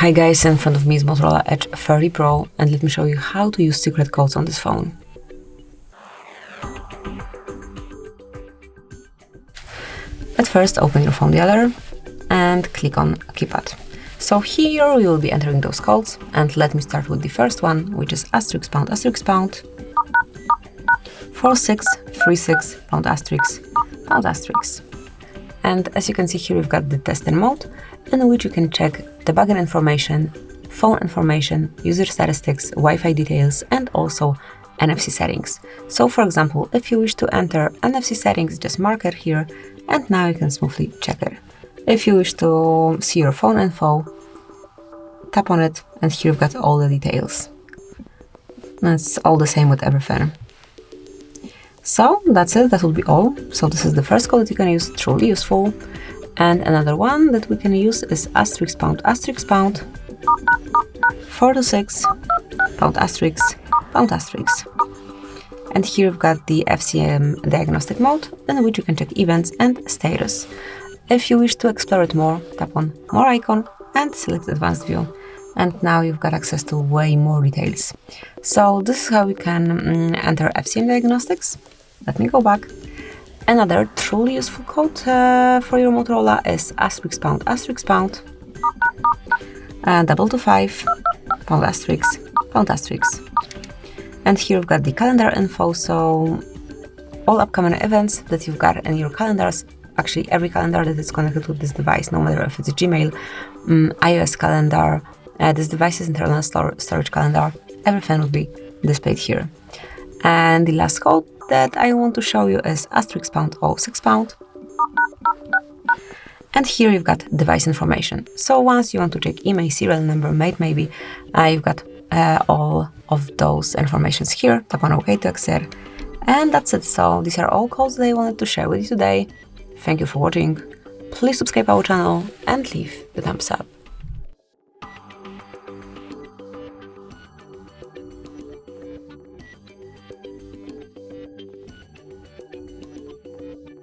Hi guys, in front of me is Motorola Edge 30 Pro, and let me show you how to use secret codes on this phone. At first, open your phone dialer and click on keypad. So here you will be entering those codes, and let me start with the first one, which is asterisk pound 4636 pound asterisk. And as you can see here, we've got the testing mode, in which you can check debugging information, phone information, user statistics, Wi-Fi details, and also NFC settings. So for example, if you wish to enter NFC settings, just mark it here, and now you can smoothly check it. If you wish to see your phone info, tap on it, and here you've got all the details. And it's all the same with everything. So that's it, that will be all. So this is the first code that you can use, truly useful. And another one that we can use is asterisk pound 426 pound asterisk. And here we've got the FCM diagnostic mode, in which you can check events and status. If you wish to explore it more, tap on more icon and select advanced view. And now you've got access to way more details. So this is how you can enter FCM diagnostics. Let me go back. Another truly useful code for your Motorola is asterisk pound 225 pound asterisk. And here we've got the calendar info, so all upcoming events that you've got in your calendars, actually every calendar that is connected with this device, no matter if it's a Gmail, iOS calendar, this device's internal storage calendar, everything will be displayed here. And the last code that I want to show you is asterisk pound 06 pound. And here you've got device information. So once you want to check email, serial number, mate maybe, you've got all of those informations here. Tap on OK to exit. And that's it. So these are all codes that I wanted to share with you today. Thank you for watching. Please subscribe our channel and leave the thumbs up.